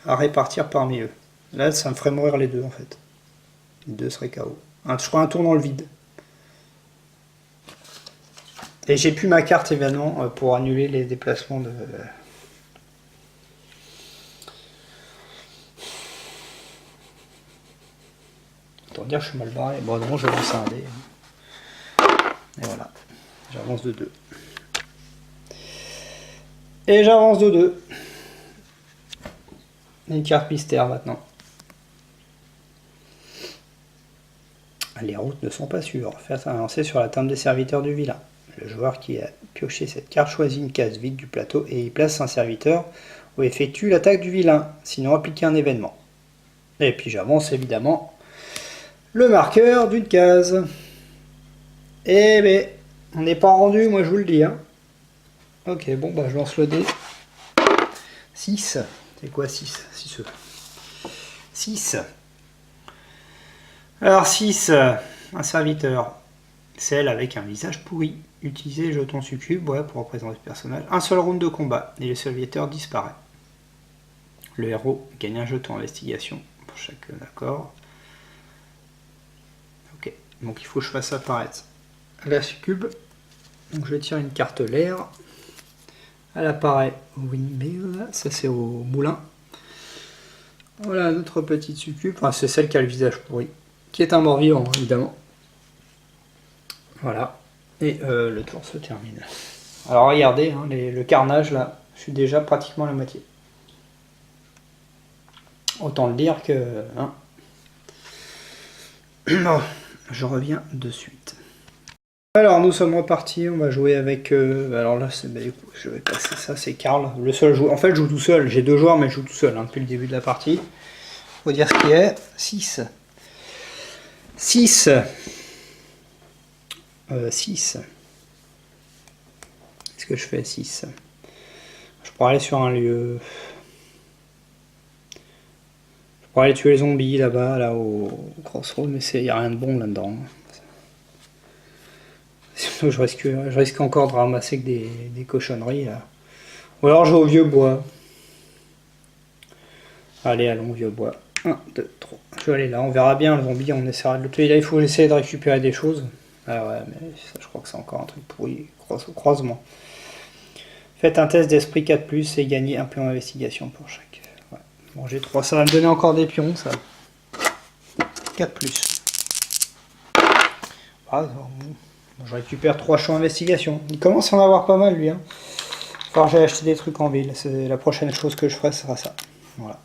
à répartir parmi eux. Là, ça me ferait mourir les deux en fait. Les deux seraient KO. Je ferai un tour dans le vide. Et j'ai plus ma carte évidemment pour annuler les déplacements de... Autant dire que je suis mal barré. Bon non, je vais lancer un dé. Et voilà. J'avance de 2. Et j'avance de 2. Une carte mystère maintenant. Les routes ne sont pas sûres. Faites un lancer sur la table des serviteurs du vilain. Le joueur qui a pioché cette carte choisit une case vide du plateau et y place un serviteur ou effectue l'attaque du vilain, sinon appliquer un événement. Et puis j'avance évidemment le marqueur d'une case. Eh ben, on n'est pas rendu, moi je vous le dis. Hein. Ok, bon bah je lance le dé. 6. C'est quoi 6 6. 6. Alors 6, un serviteur. Celle avec un visage pourri. Utilisez les jetons succubes pour représenter le personnage. Un seul round de combat et le serviteur disparaît. Le héros gagne un jeton investigation pour chaque accord. Ok, donc il faut que je fasse apparaître la succube. Donc je tire une carte l'air. Elle apparaît au windmill, ça c'est au moulin. Voilà notre petite succube, enfin, c'est celle qui a le visage pourri, qui est un mort-vivant évidemment. Voilà, et le tour se termine. Alors regardez, hein, le carnage là, je suis déjà pratiquement à la moitié. Autant le dire que... Hein. Bon, je reviens de suite. Alors nous sommes repartis, on va jouer avec... alors là, je vais passer ça, c'est Karl, le seul joueur. En fait, je joue tout seul, j'ai 2 joueurs, mais je joue tout seul hein, depuis le début de la partie. Faut dire ce qui est. 6. 6. 6. Qu'est-ce que je fais 6? Je pourrais aller sur un lieu. Je pourrais aller tuer les zombies là-bas, là au crossroad, mais il n'y a rien de bon là-dedans. Sinon je risque encore de ramasser que des cochonneries là. Ou alors je vais au vieux bois. Allez, allons au vieux bois. 1, 2, 3. Je vais aller là, on verra bien le zombie, on essaiera de le tuer. Là il faut essayer de récupérer des choses. Ah ouais, mais ça, je crois que c'est encore un truc pourri. Croisement. Faites un test d'esprit 4+, et gagnez un pion d'investigation pour chaque. Ouais. Bon, j'ai 3, ça va me donner encore des pions, ça. 4+. Ah, bon. Je récupère 3 champs d'investigation. Il commence à en avoir pas mal, lui. Hein. Enfin, j'ai acheté des trucs en ville. La prochaine chose que je ferai, ce sera ça. Voilà.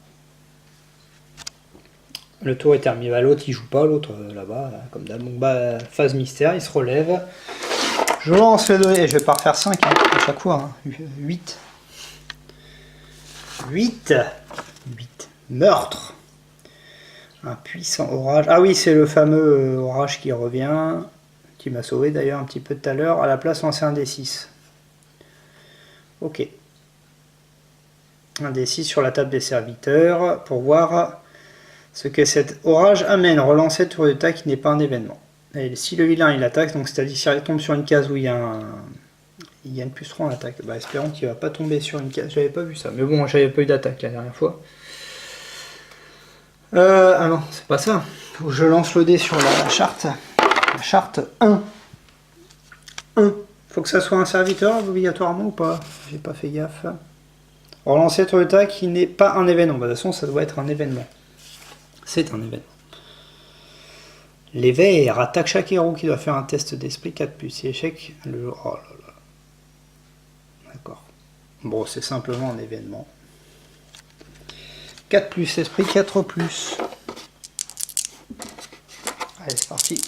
Le tour est terminé. Bah, l'autre, il joue pas. L'autre, là-bas, là, comme d'hab. Bon, bah, phase mystère, il se relève. Je lance les 2 et je vais pas refaire 5 hein, à chaque fois. Hein. 8. 8. 8. Meurtre. Un puissant orage. Ah oui, c'est le fameux orage qui revient. Qui m'a sauvé d'ailleurs un petit peu tout à l'heure. À la place, lancer un D6. Ok. Un D6 sur la table des serviteurs pour voir ce que cet orage amène. Relancer tour d'état qui n'est pas un événement. Et si le vilain il attaque, donc c'est-à-dire s'il tombe sur une case où il y a une +3 en attaque, bah, espérons qu'il va pas tomber sur une case. J'avais pas vu ça, mais bon, j'avais pas eu d'attaque la dernière fois. Ah non, c'est pas ça. Faut que je lance le dé sur la charte. La charte 1. 1. Faut que ça soit un serviteur obligatoirement ou pas? J'ai pas fait gaffe. Relancer tour d'état qui n'est pas un événement. Bah, de toute façon, ça doit être un événement. C'est un événement. Les verts attaquent chaque héros qui doit faire un test d'esprit 4+. Si échec, le... Oh là là. D'accord. Bon, c'est simplement un événement. 4+, esprit 4+. Allez, c'est parti.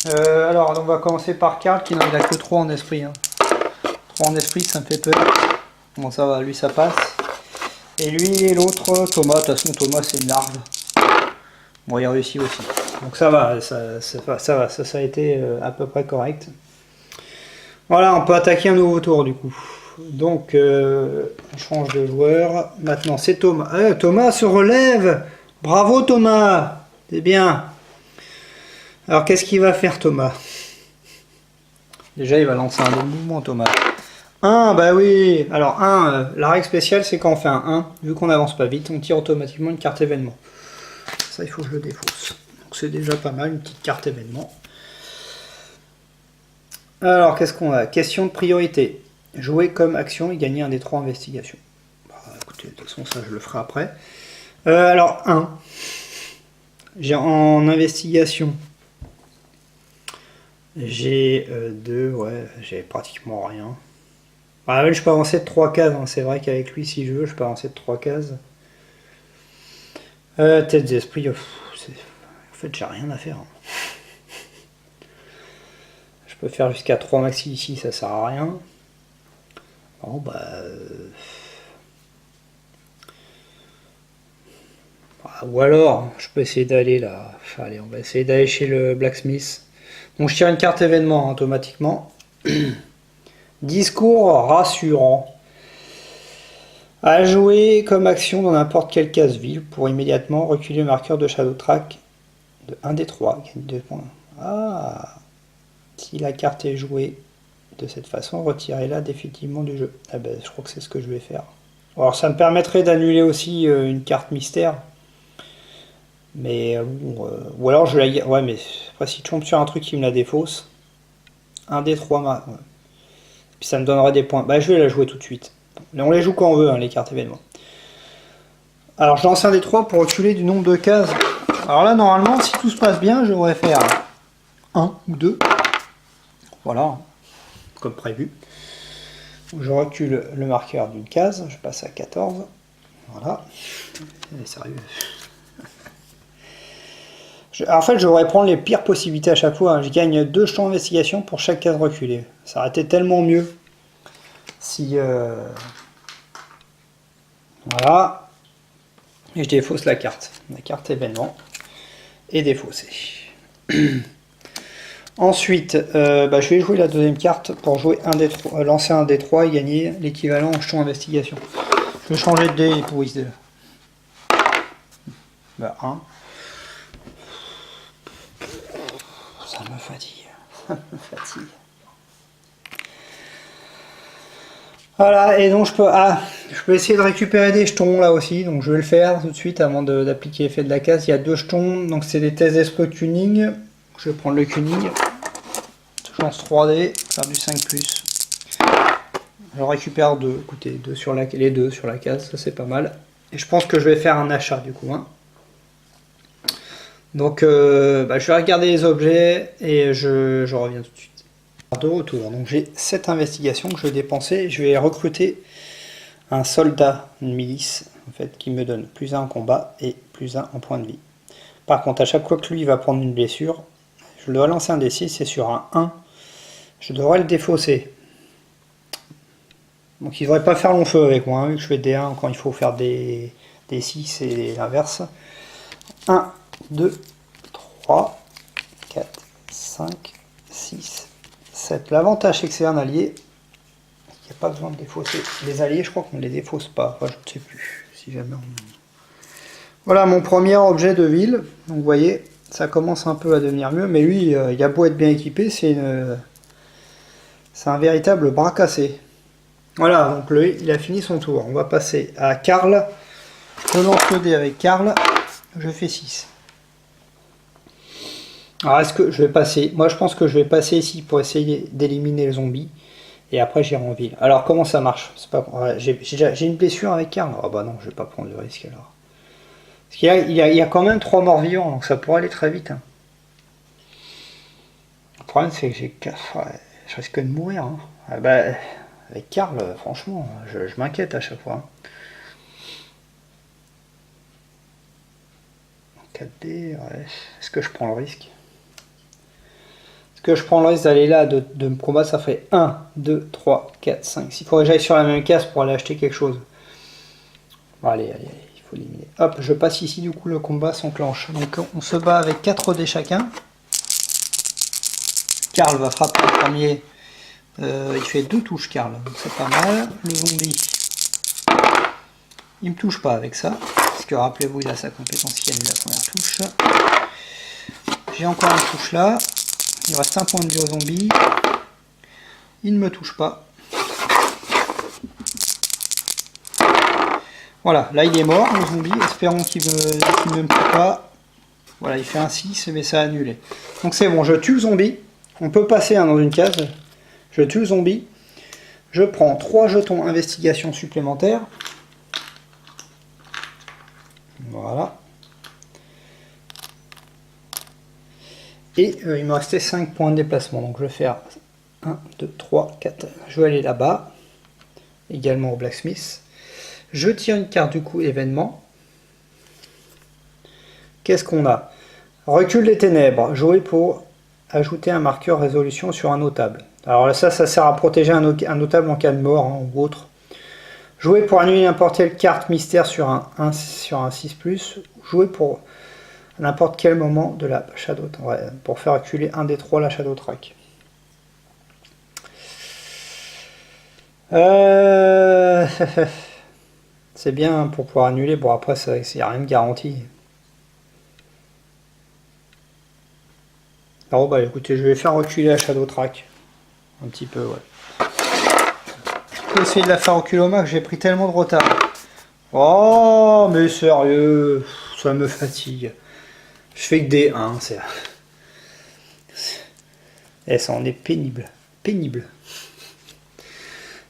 Alors, on va commencer par Karl qui n'en a que 3 en esprit. Hein. 3 en esprit, ça me fait peur. Bon, ça va, lui ça passe. Et lui et l'autre, Thomas, de toute façon, Thomas c'est une larve. Bon, il réussit aussi. Donc ça va, ça a été à peu près correct. Voilà, on peut attaquer un nouveau tour du coup. Donc, on change de joueur. Maintenant, c'est Thomas. Thomas se relève. Bravo Thomas. C'est bien. Alors, qu'est-ce qu'il va faire Thomas? Déjà, il va lancer un bon mouvement Thomas. 1, bah oui. Alors 1, la règle spéciale, c'est quand on fait un 1, vu qu'on n'avance pas vite, on tire automatiquement une carte événement. Ça, il faut que je le défausse. Donc c'est déjà pas mal, une petite carte événement. Alors, qu'est-ce qu'on a? Question de priorité. Jouer comme action et gagner un des 3 investigations. Bah, écoutez, de toute façon, ça, je le ferai après. Alors, 1. J'ai en investigation. J'ai 2, ouais, j'ai pratiquement rien. Ah oui, je peux avancer de 3 cases, hein. C'est vrai qu'avec lui, si je veux, je peux avancer de 3 cases. Tête d'esprit, en fait, j'ai rien à faire. Hein. Je peux faire jusqu'à 3 maxi ici, ça sert à rien. Bon, bah... ou alors, je peux essayer d'aller là. Enfin, allez, on va essayer d'aller chez le blacksmith. Donc je tire une carte événement hein, automatiquement. Discours rassurant. À jouer comme action dans n'importe quelle case ville pour immédiatement reculer le marqueur de Shadow Track de 1 des 3. Gagne 2 points. Ah. Si la carte est jouée de cette façon, retirez-la définitivement du jeu. Ah ben, je crois que c'est ce que je vais faire. Alors ça me permettrait d'annuler aussi une carte mystère. Mais bon, ou alors je la... Ouais, mais après si je tombe sur un truc qui me la défausse, 1 des 3, ouais. Puis ça me donnerait des points. Bah je vais la jouer tout de suite. Mais on les joue quand on veut, hein, les cartes événements. Alors je lance un des 3 pour reculer du nombre de cases. Alors là, normalement, si tout se passe bien, je devrais faire 1 ou 2. Voilà, comme prévu. Je recule le marqueur d'une case, je passe à 14. Voilà. Elle est sérieux. En fait, je devrais prendre les pires possibilités à chaque fois. Hein. Je gagne 2 champs d'investigation pour chaque case reculée. Ça aurait été tellement mieux. Si... Voilà. Et je défausse la carte. La carte événement est défaussée. Ensuite, je vais jouer la deuxième carte pour jouer lancer un dé 3 et gagner l'équivalent en champ d'investigation. Je vais changer de dé pour X2. 1. Ça me fatigue. Ça me fatigue. Voilà, et donc je peux essayer de récupérer des jetons là aussi, donc je vais le faire tout de suite avant d'appliquer l'effet de la case. Il y a 2 jetons, donc c'est des tests d'esprit tuning. Je vais prendre le tuning. Chance 3D, faire du 5+. Je récupère 2, écoutez, les 2 sur la case, ça c'est pas mal. Et je pense que je vais faire un achat du coup. Hein. Donc je vais regarder les objets et je reviens tout de suite. De retour, donc j'ai 7 investigations que je vais dépenser. Je vais recruter un soldat, une milice, en fait, qui me donne plus 1 en combat et plus 1 en point de vie. Par contre, à chaque fois que lui va prendre une blessure, je dois lancer un D6 et sur un 1, je devrais le défausser. Donc il ne devrait pas faire long feu avec moi, hein, vu que je fais D1 quand il faut faire des 6 et l'inverse. 1, 2, 3, 4, 5, 6, 7. L'avantage c'est que c'est un allié. Il n'y a pas besoin de défausser. Les alliés, je crois qu'on ne les défausse pas. Enfin, je ne sais plus. Si jamais on... Voilà mon premier objet de ville. Donc vous voyez, ça commence un peu à devenir mieux. Mais lui, il a beau être bien équipé, c'est un véritable bras cassé. Voilà, donc lui, il a fini son tour. On va passer à Karl. Je lance le dé avec Karl. Je fais 6. Alors est-ce que je vais passer... Moi je pense que je vais passer ici pour essayer d'éliminer le zombie. Et après j'irai en ville. Alors comment ça marche? J'ai une blessure avec Karl. Ah bah non, je vais pas prendre le risque alors. Parce qu'il y a quand même 3 morts vivants, donc ça pourrait aller très vite. Hein. Le problème c'est que je risque de mourir. Hein. Ah bah, avec Karl, franchement, je m'inquiète à chaque fois. 4D, ouais. Est-ce que je prends le risque? Est-ce que je prends le risque d'aller là, de me combattre? Ça fait 1, 2, 3, 4, 5, 6. Il faudrait que j'aille sur la même case pour aller acheter quelque chose. Bon, allez, il faut éliminer. Hop, je passe ici, du coup le combat s'enclenche. Donc on se bat avec 4 dés chacun. Karl va frapper le premier. Il fait 2 touches, Karl, donc c'est pas mal. Le zombie, il me touche pas avec ça. Parce que rappelez-vous, il a sa compétence qui annule la première touche. J'ai encore une touche là. Il reste un point de vie au zombie. Il ne me touche pas. Voilà, là il est mort le zombie, espérons qu'il ne me tue pas. Voilà, il fait un 6, mais ça a annulé. Donc c'est bon, je tue le zombie. On peut passer dans une case. Je tue le zombie. Je prends 3 jetons investigation supplémentaires. Voilà. Et il me restait 5 points de déplacement. Donc je vais faire 1, 2, 3, 4. Je vais aller là-bas. Également au blacksmith. Je tire une carte du coup événement. Qu'est-ce qu'on a? Recul des ténèbres. Jouer pour ajouter un marqueur résolution sur un notable. Alors là, ça sert à protéger un notable en cas de mort hein, ou autre. Jouer pour annuler n'importe quelle carte mystère sur un 6+. Jouer pour n'importe quel moment de la Shadow. Ouais, pour faire reculer un des 3 la Shadow Track. C'est bien pour pouvoir annuler. Bon, après, il n'y a rien de garanti. Alors, bah écoutez, je vais faire reculer la Shadow Track. Un petit peu, ouais. Je peux essayer de la faire reculer au max, j'ai pris tellement de retard. Oh, mais sérieux, ça me fatigue. Je fais que des 1, c'est... Et ça en est pénible. Pénible.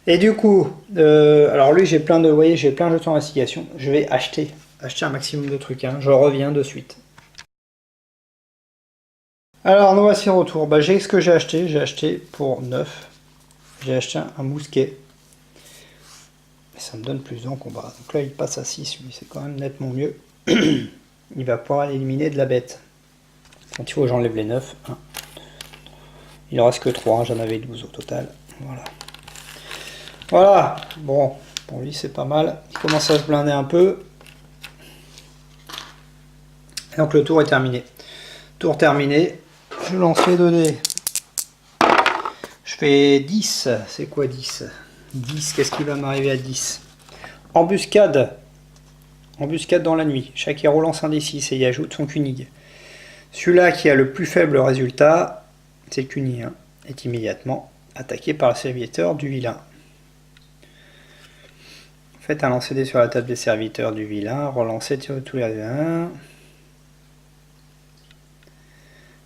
Et du coup, alors lui j'ai plein de, vous voyez, j'ai plein de jetons d'investigation. Je vais acheter un maximum de trucs. Hein. Je reviens de suite. Alors nous voici retour. Bah, j'ai ce que j'ai acheté. J'ai acheté pour 9. J'ai acheté un mousquet. Et ça me donne plus en combat. Donc là il passe à 6. Lui c'est quand même nettement mieux. Il va pouvoir éliminer de la bête. Quand il faut que j'enlève les 9. 1. Il ne reste que 3. J'en avais 12 au total. Voilà. Voilà, bon, pour lui c'est pas mal. Il commence à se blinder un peu. Et donc le tour est terminé. Tour terminé. Je lance les 2 dés. Je fais 10. C'est quoi 10? 10, qu'est-ce qui va m'arriver à 10? Embuscade. Embuscade dans la nuit. Chaque héros lance un D6 et y ajoute son cunig. Celui-là qui a le plus faible résultat, c'est le cunig, hein, est immédiatement attaqué par le serviteur du vilain. Faites un lancer dé sur la table des serviteurs du vilain, relancez tous les 1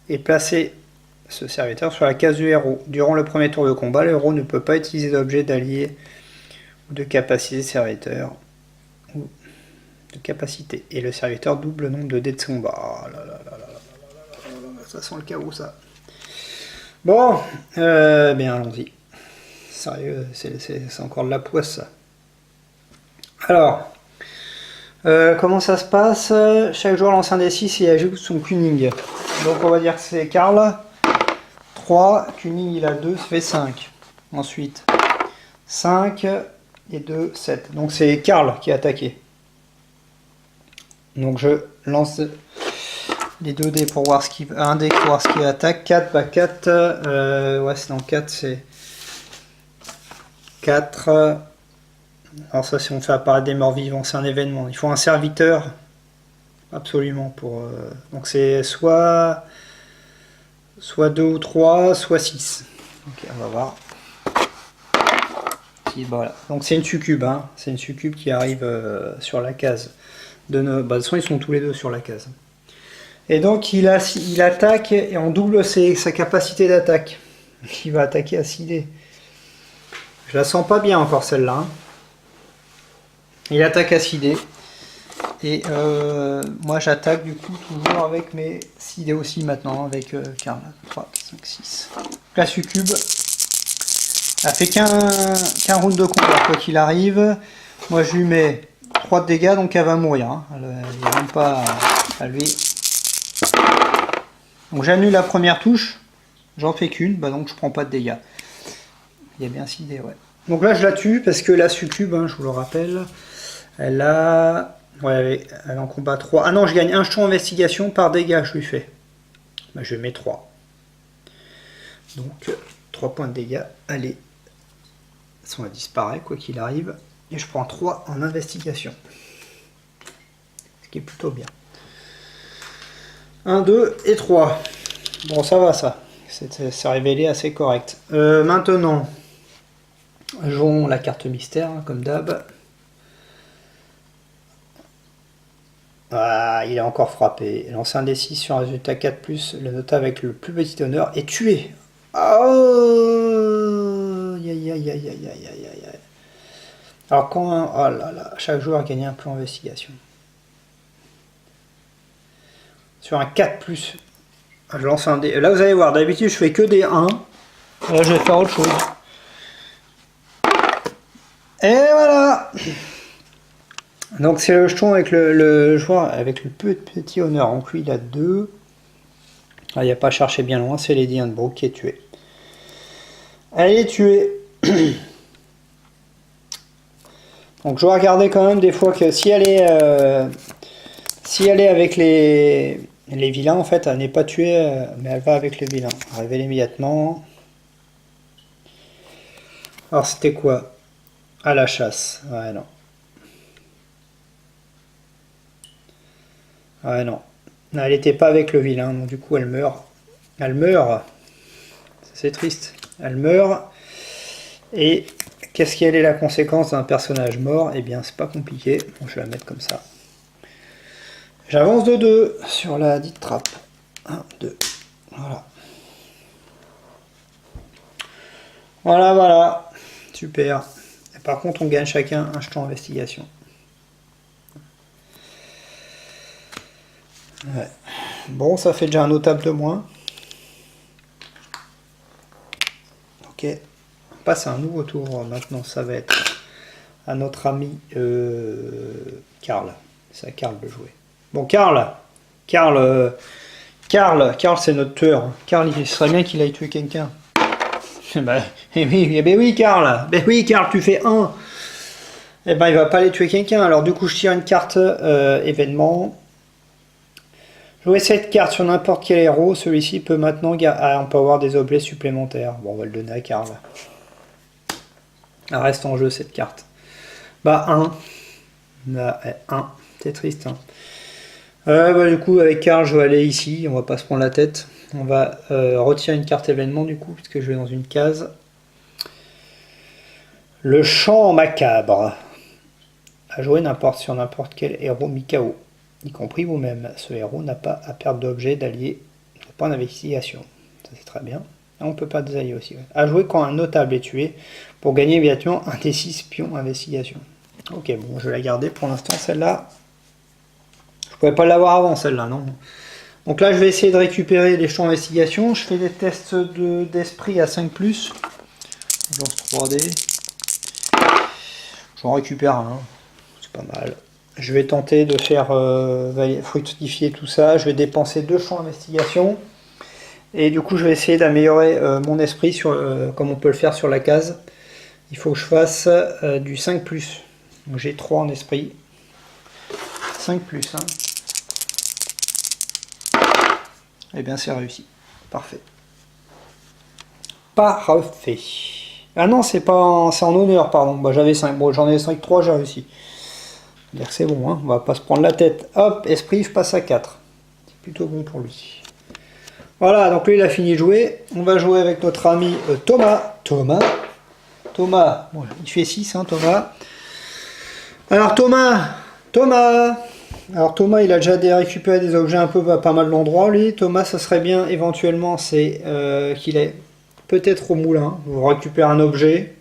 et placez ce serviteur sur la case du héros. Durant le premier tour de combat, le héros ne peut pas utiliser d'objet d'allié ou de capacité serviteur ou de capacité. Et le serviteur double le nombre de dés de son combat. Ça sent le chaos ça. Bon, bien allons-y. Sérieux, c'est encore de la poisse ça. Alors, comment ça se passe? Chaque joueur lance un D6 et ajoute son cuning. Donc on va dire que c'est Karl. 3, cuning il a 2, ça fait 5. Ensuite, 5 et 2, 7. Donc c'est Karl qui a attaqué. Donc je lance les 2 dés pour voir ce qui... Un dé pour voir ce qui attaque. 4, bah 4, ouais c'est dans 4, c'est 4... Alors ça, si on fait apparaître des morts vivants, c'est un événement. Il faut un serviteur, absolument, pour... Donc c'est soit 2 ou 3, soit 6. Ok, on va voir. Voilà. Donc c'est une succube, hein. C'est une succube qui arrive sur la case. De toute façon, ils sont tous les deux sur la case. Et donc il attaque et on double sa capacité d'attaque. Il va attaquer à 6 dés. Je la sens pas bien encore celle-là. Hein. Il attaque à 6 dés. Et moi j'attaque du coup toujours avec mes 6 dés aussi maintenant, avec Karl. 3, 4, 5, 6. La succube. Elle fait qu'un round de combat, quoi qu'il arrive. Moi je lui mets 3 de dégâts, donc elle va mourir. Hein. Elle n'est même pas à lui. Donc j'annule la première touche. J'en fais qu'une, bah donc je prends pas de dégâts. Il y a bien 6 dés, ouais. Donc là je la tue parce que la succube, hein, je vous le rappelle, elle a... Ouais, elle en combat 3. Ah non, je gagne un jeton investigation par dégâts, je lui fais. Bah, je mets 3. Donc 3 points de dégâts. Allez. Ça disparaît, quoi qu'il arrive. Et je prends 3 en investigation. Ce qui est plutôt bien. 1, 2 et 3. Bon, ça va, ça. C'est révélé assez correct. Maintenant, jouons la carte mystère, hein, comme d'hab. Ah, il a encore frappé. Lancer un D6 sur un résultat 4+, le nota avec le plus petit honneur est tué. Oh, aïe, aïe, aïe, aïe, aïe, aïe, aïe, aïe. Alors quand oh là là, chaque joueur a gagné un point d'investigation. Sur un 4+, je lance un dé. Là vous allez voir, d'habitude je fais que des 1. Là je vais faire autre chose. Et voilà. Donc c'est le jeton avec le joueur avec le petit honneur. Donc lui il a 2. Ah, il n'y a pas à chercher bien loin, c'est Lady Handbrook qui est tuée. Elle est tuée. Donc je vais regarder quand même des fois que si elle est avec les vilains, en fait, elle n'est pas tuée, mais elle va avec les vilains. Révéler immédiatement. Alors c'était quoi? À la chasse. Ouais, non. Ouais, non. Non, elle n'était pas avec le vilain, donc du coup elle meurt. Elle meurt. C'est triste. Elle meurt. Et qu'est-ce qu'elle est la conséquence d'un personnage mort? Eh bien, c'est pas compliqué. Bon, je vais la mettre comme ça. J'avance de 2 sur la dite trappe. 1, 2. Voilà. Voilà, voilà. Super. Et par contre, on gagne chacun un jeton investigation. Ouais. Bon, ça fait déjà un notable de moins. Ok. On passe à un nouveau tour. Maintenant, ça va être à notre ami Karl. C'est à Karl de jouer. Bon, Karl, c'est notre tueur. Karl, il serait bien qu'il aille tuer quelqu'un. Ben oui, Karl. Ben oui, Karl, tu fais 1. Eh ben, il va pas aller tuer quelqu'un. Alors, du coup, je tire une carte événement. Jouer cette carte sur n'importe quel héros. Celui-ci peut maintenant... on peut avoir des objets supplémentaires. Bon, on va le donner à Karl. Elle reste en jeu, cette carte. Bah, 1. Bah, 1. C'est triste, hein. Bah, du coup, avec Karl, je vais aller ici. On va pas se prendre la tête. On va retirer une carte événement, du coup, puisque je vais dans une case. Le chant macabre. À jouer sur n'importe quel héros mi-KO, y compris vous-même. Ce héros n'a pas à perdre d'objet, d'alliés, de points d'investigation. Ça, c'est très bien. Et on peut pas désallier aussi. Ouais. À jouer quand un notable est tué, pour gagner immédiatement un des 6 pions investigation. Ok, bon, je vais la garder pour l'instant, celle-là. Je pouvais pas l'avoir avant, celle-là, non. Donc là, je vais essayer de récupérer les champs d'investigation. Je fais des tests d'esprit à 5+. Je lance 3D. J'en récupère un. C'est pas mal. Je vais tenter de faire fructifier tout ça. Je vais dépenser 2 champs d'investigation. Et du coup, je vais essayer d'améliorer mon esprit comme on peut le faire sur la case. Il faut que je fasse du 5+. Donc j'ai 3 en esprit. 5+. Hein. Eh bien, c'est réussi. Parfait. Parfait. Ah non, c'est en honneur, pardon. Bah, j'avais 5. Bon, j'en ai 5, 3, j'ai réussi. C'est bon, hein. On va pas se prendre la tête. Hop, esprit, je passe à 4. C'est plutôt bon pour lui. Voilà, donc lui, il a fini de jouer. On va jouer avec notre ami Thomas. Thomas, bon, il fait 6, hein, Thomas. Alors, Thomas, il a déjà récupéré des objets un peu pas mal d'endroits, lui. Thomas, ça serait bien, éventuellement, c'est qu'il est peut-être au moulin. Vous récupérez un objet.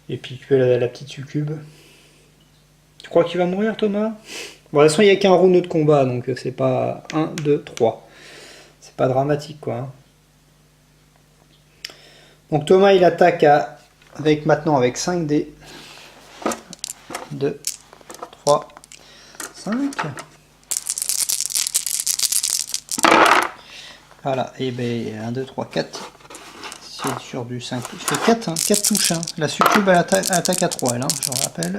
Et puis, tu fais la petite succube. Tu crois qu'il va mourir, Thomas? Bon, de toute façon, il n'y a qu'un round de combat, donc c'est pas 1, 2, 3. C'est pas dramatique, quoi. Hein. Donc Thomas, il attaque avec 5 dés. 2, 3, 5. Voilà, et ben 1, 2, 3, 4. C'est sur du 5. Je fais 4, hein, 4 touches. Hein. La succube, elle attaque à 3, elle, hein, je le rappelle.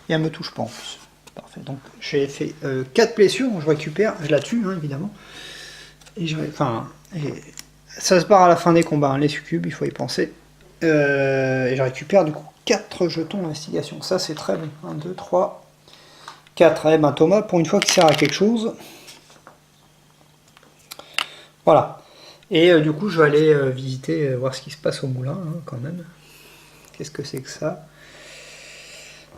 Et elle me touche pas en plus. Parfait. Donc j'ai fait 4 blessures, je récupère, je la tue, hein, évidemment. Et ça se barre à la fin des combats, hein, les succubes, il faut y penser. Et je récupère du coup 4 jetons d'investigation. Ça c'est très bon. 1, 2, 3, 4. Eh ben Thomas, pour une fois qu'il sert à quelque chose. Voilà. Et du coup je vais aller visiter, voir ce qui se passe au moulin, hein, quand même. Qu'est-ce que c'est que ça?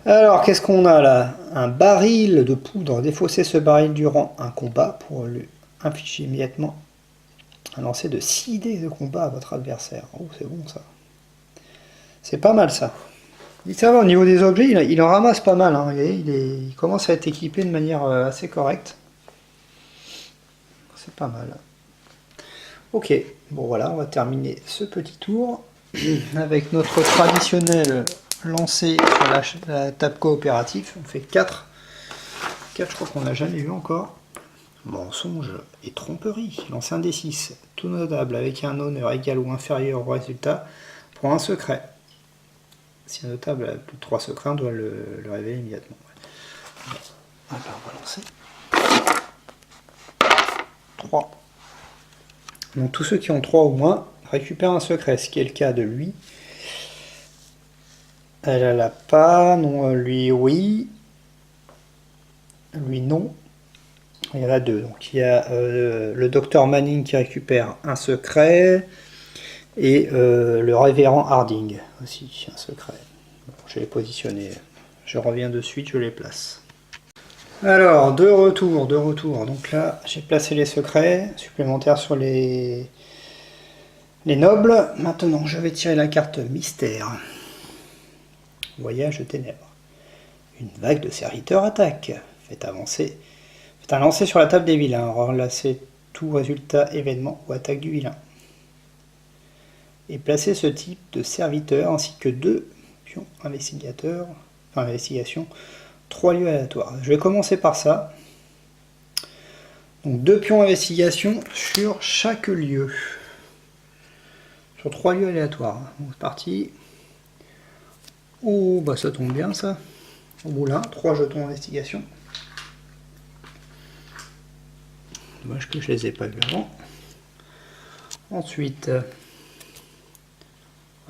Alors, qu'est-ce qu'on a là? Un baril de poudre. Défaussez ce baril durant un combat pour lui infliger immédiatement un lancer de 6 dés de combat à votre adversaire. Oh, c'est bon ça. C'est pas mal ça. Ça va, au niveau des objets, il en ramasse pas mal. Hein. Il commence à être équipé de manière assez correcte. C'est pas mal. Ok, bon voilà, on va terminer ce petit tour avec notre traditionnel lancer sur la table coopérative. On fait 4. 4, je crois qu'on n'a jamais vu encore. Mensonge et tromperie. Lancer un D6, tout notable avec un honneur égal ou inférieur au résultat pour un secret. Si un notable a plus de 3 secrets, on doit le révéler immédiatement. On va lancer. 3. Donc tous ceux qui ont 3 ou moins récupèrent un secret, ce qui est le cas de lui. Elle l'a pas, non, lui oui. Lui non. Il y en a 2. Donc il y a le docteur Manning qui récupère un secret. Et le révérend Harding aussi, un secret. Bon, je vais les positionner. Je reviens de suite, je les place. Alors, de retour. Donc là, j'ai placé les secrets supplémentaires sur les nobles. Maintenant, je vais tirer la carte mystère. Voyage de ténèbres. Une vague de serviteurs attaque. Faites un lancer sur la table des vilains. Relacez tout résultat, événement ou attaque du vilain. Et placez ce type de serviteur ainsi que 2 pions investigateurs, enfin investigation, 3 lieux aléatoires. Je vais commencer par ça. Donc 2 pions investigation sur chaque lieu. Sur 3 lieux aléatoires. Donc c'est parti. Oh bah ça tombe bien ça. Au moulin, 3 jetons investigation. Dommage que je les ai pas vus avant. Ensuite,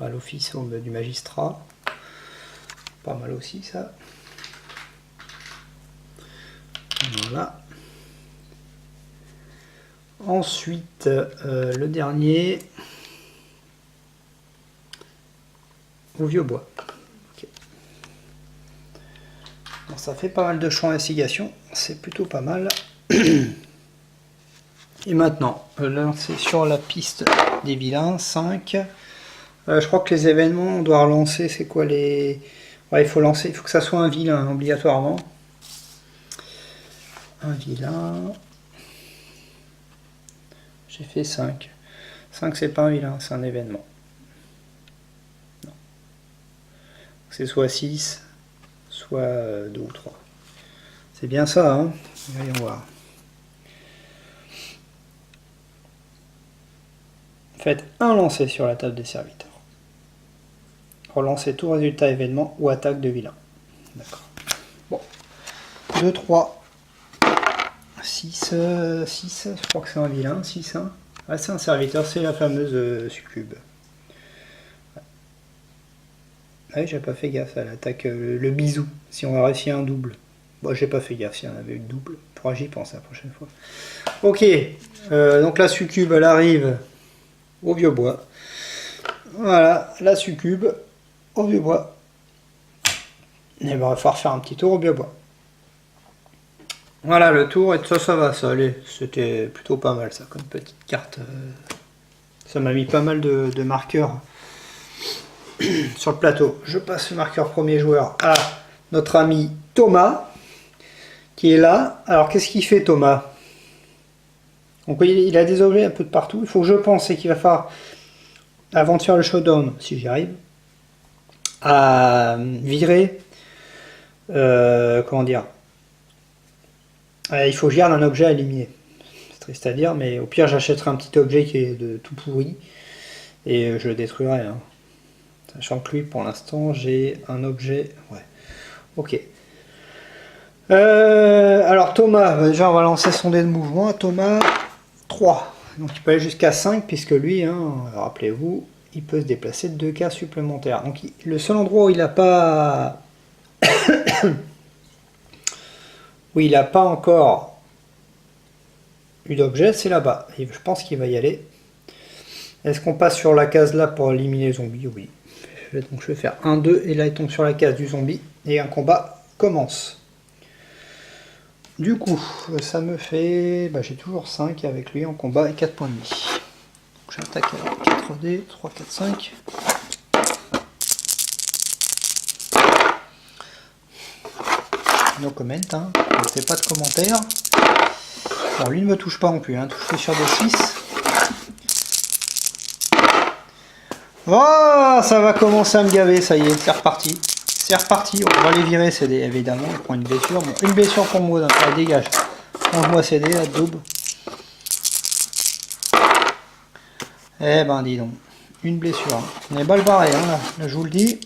à l'office du magistrat. Pas mal aussi ça. Voilà. Ensuite, le dernier, au vieux bois. Okay. Bon, ça fait pas mal de champs d'investigation, c'est plutôt pas mal. Et maintenant, lancer sur la piste des vilains, 5. Je crois que les événements, on doit relancer, c'est quoi les... Ouais, il faut que ça soit un vilain, obligatoirement. Un vilain... J'ai fait 5. 5 c'est pas un vilain, c'est un événement. Non. C'est soit 6, soit 2 ou 3. C'est bien ça, hein. Voyons voir. Faites un lancer sur la table des serviteurs. Relancez tout résultat événement ou attaque de vilain. D'accord. Bon. 2, 3. 6, 6, je crois que c'est un vilain, 6, hein. Ah, c'est un serviteur, c'est la fameuse succube. Ah oui, j'ai pas fait gaffe à l'attaque, le bisou, si on va réussir un double. Bon, j'ai pas fait gaffe s'il y en avait eu de double. Faudra j'y pense la prochaine fois. Ok, donc la succube, elle arrive au vieux bois. Voilà, la succube au vieux bois. Et il va falloir faire un petit tour au vieux bois. Voilà le tour, et ça va, ça allait. C'était plutôt pas mal ça, comme petite carte. Ça m'a mis pas mal de marqueurs sur le plateau. Je passe le marqueur premier joueur à notre ami Thomas, qui est là. Alors qu'est-ce qu'il fait Thomas? Donc il a des objets un peu de partout. Il faut que je pense, c'est qu'il va falloir, avant de faire le showdown, si j'y arrive, à virer, comment dire, il faut que je garde un objet à éliminer. C'est triste à dire, mais au pire j'achèterai un petit objet qui est de tout pourri et je le détruirai. Hein. Sachant que lui, pour l'instant, j'ai un objet. Ouais. Ok. Alors Thomas, déjà on va lancer son dé de mouvement. Thomas, 3. Donc il peut aller jusqu'à 5 puisque lui, hein, rappelez-vous, il peut se déplacer de 2 cases supplémentaires. Donc le seul endroit où il n'a pas... où il n'a pas encore eu d'objet, c'est là-bas. Et je pense qu'il va y aller. Est-ce qu'on passe sur la case là pour éliminer les zombies? Oui. Donc je vais faire 1, 2, et là il tombe sur la case du zombie, et un combat commence. Du coup, ça me fait... Bah, j'ai toujours 5 avec lui en combat et 4 points de vie. J'attaque alors 4D, 3, 4, 5. No comment, hein. Ne fait pas de commentaires. Bon, lui ne me touche pas non plus, hein. Touche sur des 6. Oh, ça va commencer à me gaver, ça y est, c'est reparti. C'est reparti, on va les virer, CD, évidemment. On prend une blessure. Bon, une blessure pour moi, allez, dégage. Range-moi CD, la daube. Eh ben, dis donc. Une blessure. Hein. On est balle barré, hein, là, je vous le dis.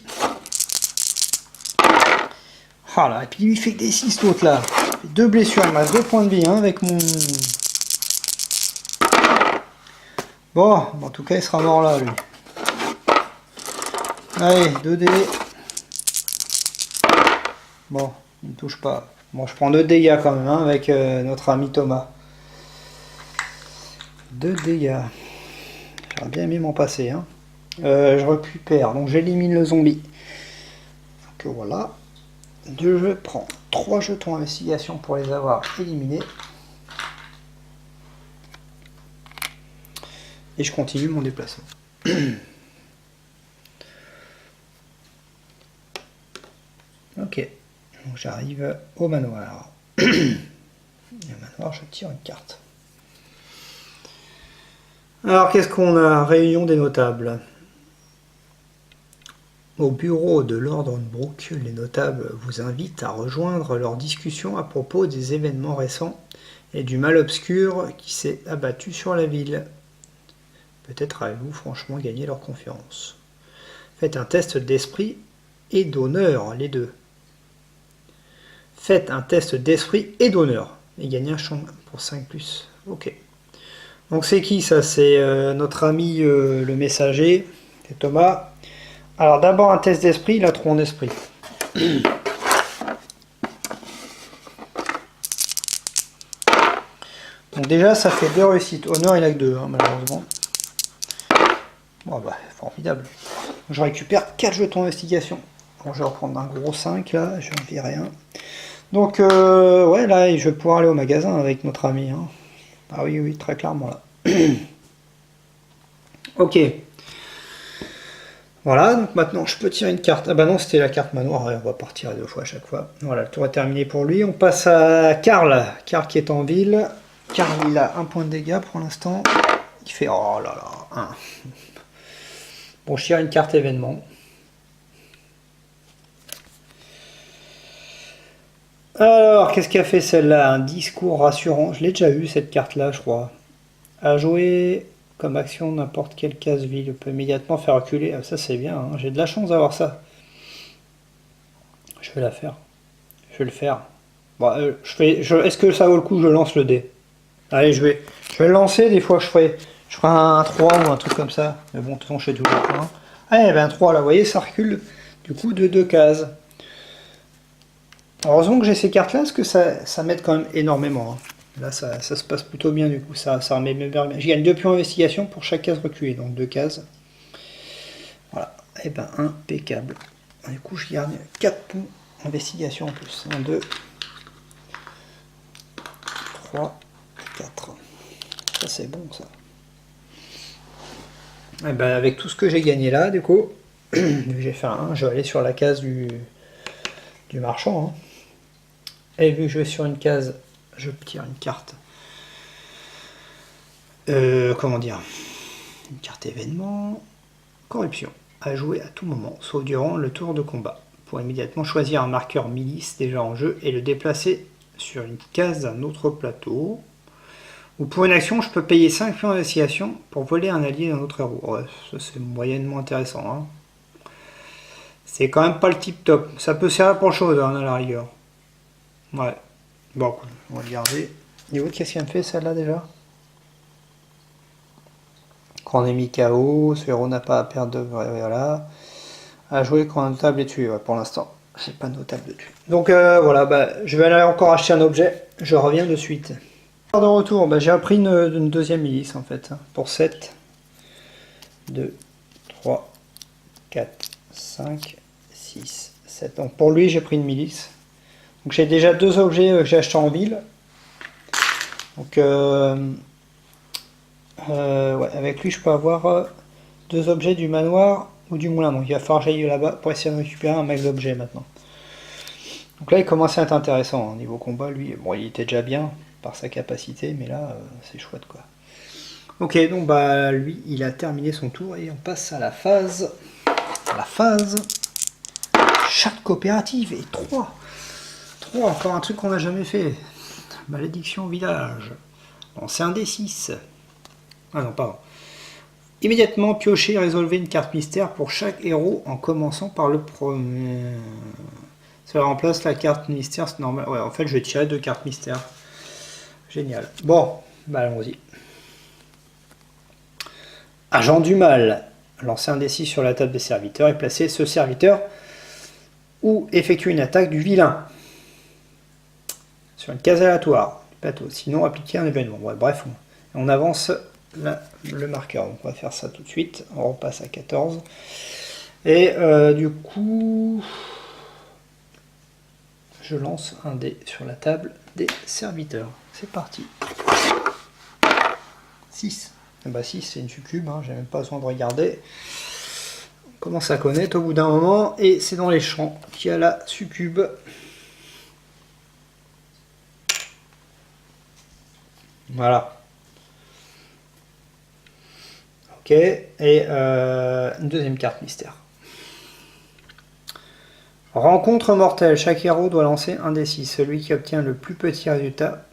Ah là, et puis il fait des 6 l'autre là. 2 blessures, il me reste 2 points de vie, hein, avec mon... Bon, en tout cas, il sera mort là, lui. Allez, 2D. Bon, il ne touche pas. Bon, je prends 2 dégâts quand même, hein, avec notre ami Thomas. 2 dégâts. J'aurais bien aimé m'en passer. Hein. Je récupère, donc j'élimine le zombie. Donc voilà. Je prends 3 jetons d'investigation pour les avoir éliminés. Et je continue mon déplacement. Ok. Donc j'arrive au manoir. Et au manoir, je tire une carte. Alors qu'est-ce qu'on a? Réunion des notables. Au bureau de Lord Hornbrook, les notables vous invitent à rejoindre leur discussion à propos des événements récents et du mal obscur qui s'est abattu sur la ville. Peut-être avez-vous franchement gagné leur confiance. Faites un test d'esprit et d'honneur, les deux. Faites un test d'esprit et d'honneur. Et gagnez un champ pour 5+. Ok. Donc c'est qui ça? C'est notre ami le messager. C'est Thomas. Alors d'abord un test d'esprit, il a trop en esprit. Donc déjà ça fait 2 réussites. Honneur il a que 2 hein, malheureusement. Bon bah formidable. Je récupère 4 jetons d'investigation. Bon, je vais reprendre un gros 5 là, je vais en virer un. Donc ouais là je vais pouvoir aller au magasin avec notre ami. Hein. Ah oui oui très clairement là. Ok. Voilà, donc maintenant je peux tirer une carte. Ah bah non, c'était la carte manoir, on va partir 2 fois à chaque fois. Voilà, le tour est terminé pour lui. On passe à Karl. Karl qui est en ville. Karl, il a 1 point de dégâts pour l'instant. Il fait, oh là là, 1. Bon, je tire une carte événement. Alors, qu'est-ce qu'a fait celle-là? Un discours rassurant. Je l'ai déjà eu cette carte-là, je crois. À jouer... Comme action, n'importe quelle case ville peut immédiatement faire reculer. Ah, ça c'est bien, hein. J'ai de la chance d'avoir ça. Je vais la faire. Je vais le faire. Bon, est-ce que ça vaut le coup je lance le dé? Allez, je vais le lancer. Des fois je ferai un 3 ou un truc comme ça. Mais bon, de toute façon, je fais toujours un. Ah, ben 3 là, vous voyez, ça recule du coup de 2 cases. Heureusement que j'ai ces cartes là, parce que ça m'aide quand même énormément. Hein. Là, ça se passe plutôt bien du coup, ça remet bien. Je gagne 2 points d'investigation pour chaque case reculée, donc 2 cases. Voilà, et ben impeccable. Du coup, je gagne 4 points d'investigation en plus. 1, 2, 3, 4. Ça, c'est bon ça. Et ben avec tout ce que j'ai gagné là, du coup, j'ai fait un 1, je vais aller sur la case du marchand. Hein. Et vu que je vais sur une case. Je tire une carte. Comment dire? Une carte événement. Corruption. À jouer à tout moment, sauf durant le tour de combat. Pour immédiatement choisir un marqueur milice déjà en jeu et le déplacer sur une case d'un autre plateau. Ou pour une action, je peux payer 5 points d'investigation pour voler un allié d'un autre héros. Ouais, ça c'est moyennement intéressant. Hein. C'est quand même pas le tip top. Ça peut servir pour chose hein, à la rigueur. Ouais. Bon, on va le garder. Et vous, qu'est-ce qu'elle me fait celle-là déjà? Quand on est mis KO, ce héros n'a pas à perdre de... Voilà. À jouer quand un notable est tué, ouais, pour l'instant. J'ai pas de notable de tuer. Donc voilà, bah, je vais aller encore acheter un objet. Je reviens de suite. De retour, bah, j'ai appris une deuxième milice en fait. Hein, pour 7, 2, 3, 4, 5, 6, 7. Donc pour lui, j'ai pris une milice. Donc j'ai déjà 2 objets que j'ai achetés en ville. Donc ouais, avec lui, je peux avoir 2 objets du manoir ou du moulin. Donc il va falloir que j'aille là-bas pour essayer de récupérer un max d'objets maintenant. Donc là, il commence à être intéressant. Hein. Niveau combat, lui, bon, il était déjà bien par sa capacité, mais là, c'est chouette quoi. Ok, donc bah lui, il a terminé son tour et on passe à la phase. Charte coopérative et 3. Encore un truc qu'on n'a jamais fait. Malédiction au village. Bon, c'est un D6. Ah non, pardon. Immédiatement piocher et résolver une carte mystère pour chaque héros en commençant par le premier. Ça remplace la carte mystère, c'est normal. Ouais, en fait, je vais tirer 2 cartes mystère. Génial. Bon, bah allons-y. Agent du mal. Lancer un D6 sur la table des serviteurs et placer ce serviteur ou effectuer une attaque du vilain sur une case aléatoire du plateau. Sinon, appliquer un événement. Ouais, bref, on avance là, le marqueur. Donc, on va faire ça tout de suite. On repasse à 14. Et du coup, je lance un dé sur la table des serviteurs. C'est parti. 6. Et bah 6, c'est une succube, hein, j'ai même pas besoin de regarder. On commence à connaître au bout d'un moment, et c'est dans les champs qu'il y a la succube. Voilà. Ok, et une deuxième carte mystère. Rencontre mortelle. Chaque héros doit lancer un D6. Celui qui obtient le plus petit résultat,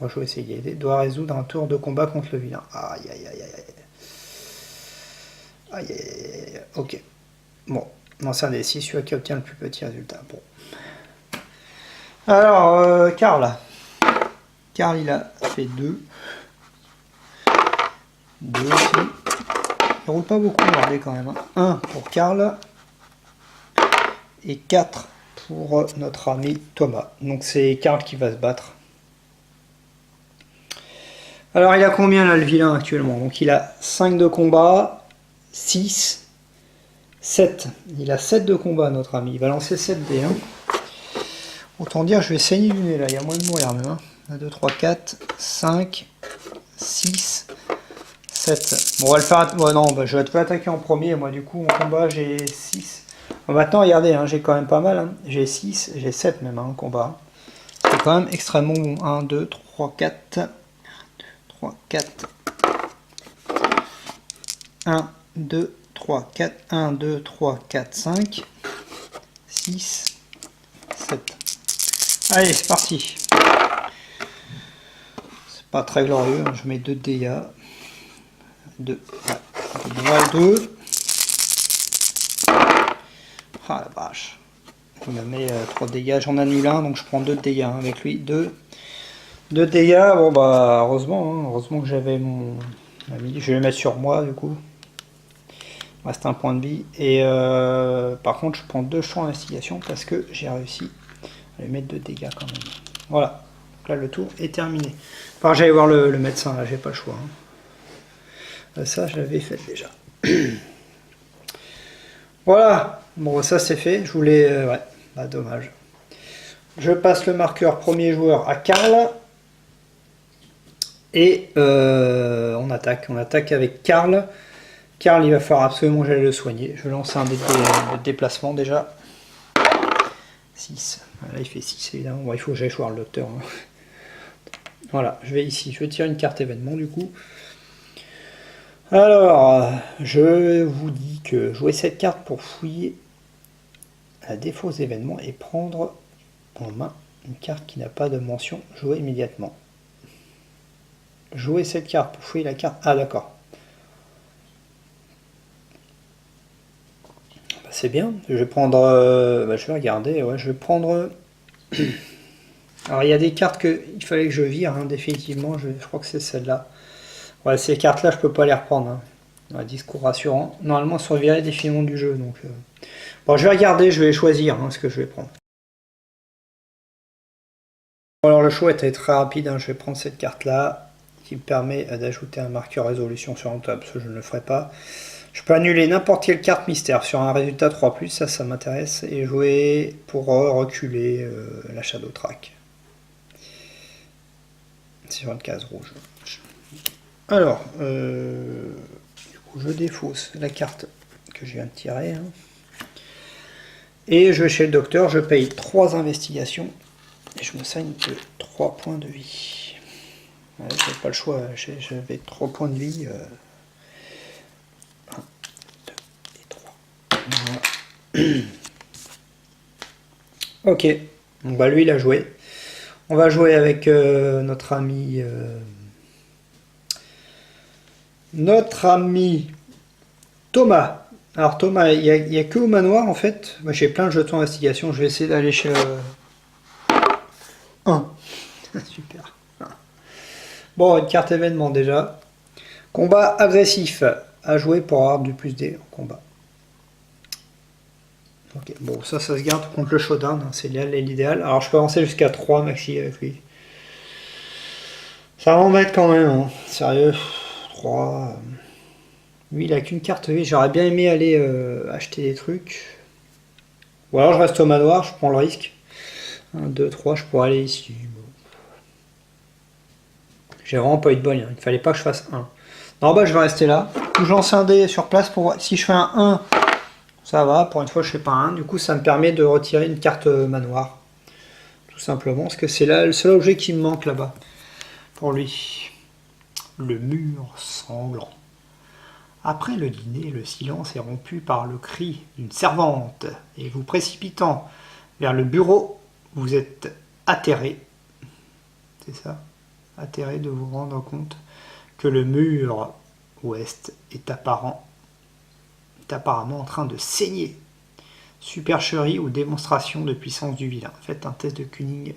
rejouer ses guidés, doit résoudre un tour de combat contre le vilain. Aïe aïe aïe aïe. Aïe aïe aïe. Ok. Bon, lancer un D6, celui qui obtient le plus petit résultat. Bon. Alors, Karl. Karl, il a fait 2. 2 aussi. Il roule pas beaucoup, regardez quand même. 1 pour Karl. Et 4 pour notre ami Thomas. Donc c'est Karl qui va se battre. Alors il a combien là le vilain actuellement? Donc il a 5 de combat, 6, 7. Il a 7 de combat notre ami. Il va lancer 7 dés. Hein. Autant dire je vais saigner du nez là, il y a moins de mourir même. Hein. 1, 2, 3, 4, 5, 6, 7. Bon on va le faire. Ouais, non, bah, je vais te pas attaquer en premier. Moi du coup en combat j'ai 6. Bon, maintenant regardez, hein, j'ai quand même pas mal. Hein. J'ai 6, j'ai 7 même hein, en combat. C'est quand même extrêmement bon. 1, 2, 3, 4. 3, 4. 1, 2, 3, 4. 1, 2, 3, 4, 5. 6, 7. Allez, c'est parti. C'est pas très glorieux. Hein. Je mets 2 dégâts. 2. Ouais. 2. Ah la vache. Je me mets 3 dégâts. J'en annule un, donc je prends 2 dégâts hein, avec lui. 2 dégâts. Bon bah heureusement. Hein. Heureusement que j'avais mon ami. Je vais le mettre sur moi du coup. Il reste un point de vie. Et par contre je prends 2 champs d'investigation parce que j'ai réussi à lui mettre 2 dégâts quand même. Voilà. Donc là le tour est terminé. Enfin j'allais voir le médecin là, j'ai pas le choix. Hein. Ça je l'avais fait déjà. Voilà. Bon ça c'est fait. Je voulais... ouais. Bah dommage. Je passe le marqueur premier joueur à Karl. Et on attaque avec Karl. Karl, il va falloir absolument que j'aille le soigner. Je lance un dé de déplacement déjà. 6. Là, il fait 6 évidemment. Bon, il faut que j'aille voir le docteur. Hein. Voilà, je vais ici. Je vais tirer une carte événement du coup. Alors, je vous dis que jouer cette carte pour fouiller à défaut des événements et prendre en main une carte qui n'a pas de mention. Jouer immédiatement. Jouer cette carte pour fouiller la carte. Ah d'accord. Bah, c'est bien. Je vais prendre... bah, je vais regarder. Ouais, je vais prendre... Alors il y a des cartes qu'il fallait que je vire. Hein, définitivement. Je crois que c'est celle-là. Ouais, ces cartes-là, je peux pas les reprendre. Hein. Un discours rassurant. Normalement, elles sont virées définitivement du jeu. Donc, bon, je vais regarder. Je vais choisir hein, ce que je vais prendre. Alors le choix était très rapide. Hein. Je vais prendre cette carte-là. Qui me permet d'ajouter un marqueur résolution sur un tab, ce que je ne le ferai pas. Je peux annuler n'importe quelle carte mystère sur un résultat 3+, ça m'intéresse, et jouer pour reculer la Shadow Track. Sur une case rouge. Alors, du coup, je défausse la carte que je viens de tirer. Hein. Et je vais chez le docteur, je paye 3 investigations, et je me saigne de 3 points de vie. Ouais, j'ai pas le choix, j'avais 3 points de vie. 1, 2 et 3. Voilà. Ok, donc bah lui il a joué. On va jouer avec notre ami Thomas. Alors Thomas, il n'y a que au manoir en fait. Moi j'ai plein de jetons d'investigation. Je vais essayer d'aller chez 1. Super. Bon, une carte événement déjà. Combat agressif. À jouer pour avoir du plus D en combat. Ok, bon, ça se garde contre le showdown, hein, c'est l'idéal. Alors je peux avancer jusqu'à 3 maxi avec lui. Ça m'embête quand même, hein. Sérieux. 3. Lui il a qu'une carte vie, j'aurais bien aimé aller acheter des trucs. Ou alors je reste au manoir, je prends le risque. 1, 2, 3, je pourrais aller ici. Bon. J'ai vraiment pas eu de bol, hein. Il fallait pas que je fasse 1. Non bah je vais rester là. Je lance un dé sur place pour voir si je fais un 1. Ça va, pour une fois je fais pas 1. Du coup ça me permet de retirer une carte manoir. Tout simplement, parce que c'est là le seul objet qui me manque là-bas. Pour lui. Le mur sanglant. Après le dîner, le silence est rompu par le cri d'une servante, et vous précipitant vers le bureau, vous êtes atterré, c'est ça, atterré de vous rendre compte que le mur ouest est apparemment en train de saigner. Supercherie ou démonstration de puissance du vilain. Faites un test de cunning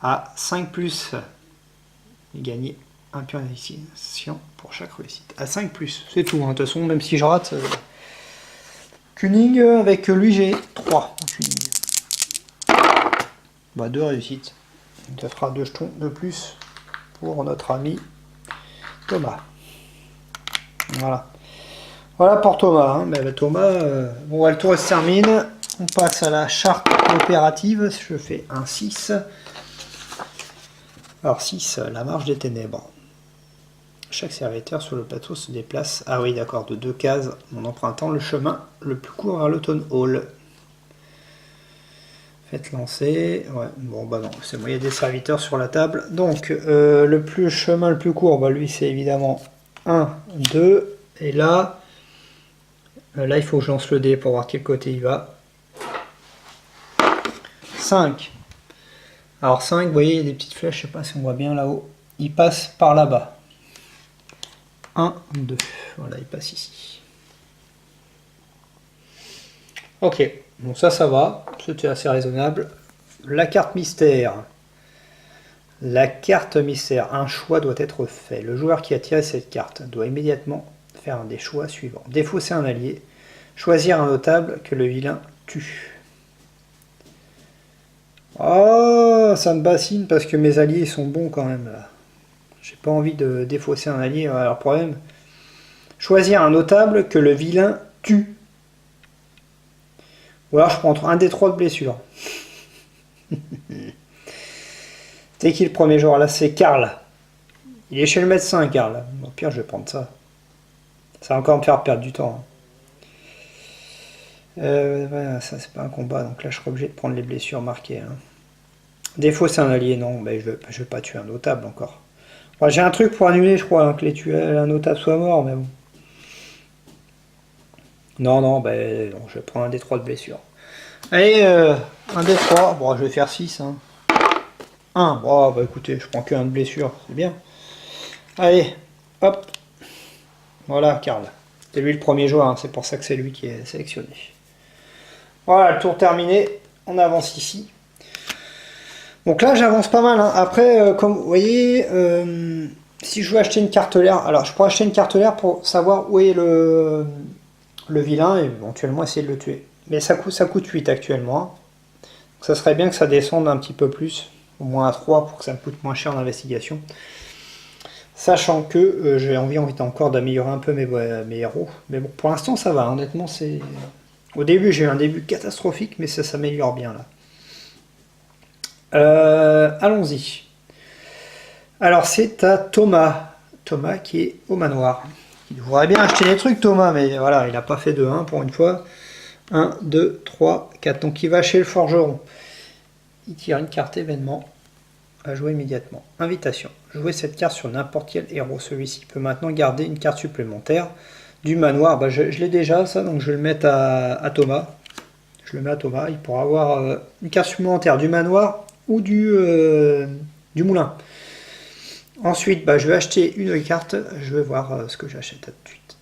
à 5+, et gagnez un point d'investigation pour chaque réussite. À 5+, c'est tout. Hein. De toute façon, même si je rate, cunning, avec lui j'ai 3 en cunning. Bah 2 réussites. Ça fera 2 jetons de plus pour notre ami Thomas. Voilà. Voilà pour Thomas. Hein. Mais Thomas, bon, le tour se termine. On passe à la charte opérative. Je fais un 6. Alors 6, la marche des ténèbres. Chaque serviteur sur le plateau se déplace, ah oui d'accord, de 2 cases en empruntant le chemin le plus court vers l'Automne Hall. Faites lancer, ouais, bon bah non, c'est bon, il y a des serviteurs sur la table. Donc le chemin le plus court, bah, lui c'est évidemment 1, 2, et là, il faut que je lance le dé pour voir quel côté il va. 5. Alors 5, vous voyez, il y a des petites flèches, je sais pas si on voit bien là-haut. Il passe par là-bas. 1, 2. Voilà, il passe ici. Ok, bon ça va, c'était assez raisonnable. La carte mystère. La carte mystère, un choix doit être fait. Le joueur qui a tiré cette carte doit immédiatement faire un des choix suivants. Défausser un allié, choisir un notable que le vilain tue. Oh, ça me bassine parce que mes alliés sont bons quand même là. J'ai pas envie de défausser un allié. Alors problème, choisir un notable que le vilain tue. Ou alors je prends entre 1 des 3 de blessure. C'est qui le premier joueur là? C'est Karl. Il est chez le médecin, Karl. Au pire, je vais prendre ça. Ça va encore me faire perdre du temps. Voilà, ça c'est pas un combat, donc là je serai obligé de prendre les blessures marquées. Hein. Défausser un allié, non, mais je vais pas tuer un notable encore. Enfin, j'ai un truc pour annuler, je crois, hein, que un notable soit mort, mais bon. Non, non, ben non, je vais prendre un des 3 de blessure. Allez, un des 3, bon, je vais faire 6. Hein. 1, bon, bah écoutez, je prends que 1 de blessure, c'est bien. Allez, hop. Voilà, Karl. C'est lui le premier joueur, hein, c'est pour ça que c'est lui qui est sélectionné. Voilà, le tour terminé, on avance ici. Donc là, j'avance pas mal. Hein. Après, comme vous voyez, si je veux acheter une cartelière, alors je pourrais acheter une cartelière pour savoir où est le vilain et éventuellement essayer de le tuer. Mais ça coûte 8 actuellement. Donc ça serait bien que ça descende un petit peu plus, au moins à 3 pour que ça me coûte moins cher en investigation. Sachant que j'ai envie encore d'améliorer un peu mes héros. Mais bon, pour l'instant ça va, honnêtement c'est... Au début j'ai eu un début catastrophique, mais ça s'améliore bien là. Allons-y. Alors c'est à Thomas. Thomas qui est au manoir. Il devrait bien acheter des trucs Thomas, mais voilà, il n'a pas fait de 1 pour une fois. 1, 2, 3, 4. Donc il va chez le forgeron. Il tire une carte événement. À jouer immédiatement. Invitation. Jouer cette carte sur n'importe quel héros. Celui-ci peut maintenant garder une carte supplémentaire du manoir. Bah, je l'ai déjà ça, donc je vais le mettre à Thomas. Je le mets à Thomas. Il pourra avoir une carte supplémentaire du manoir ou du moulin. Ensuite, bah, je vais acheter une carte. Je vais voir ce que j'achète tout de suite.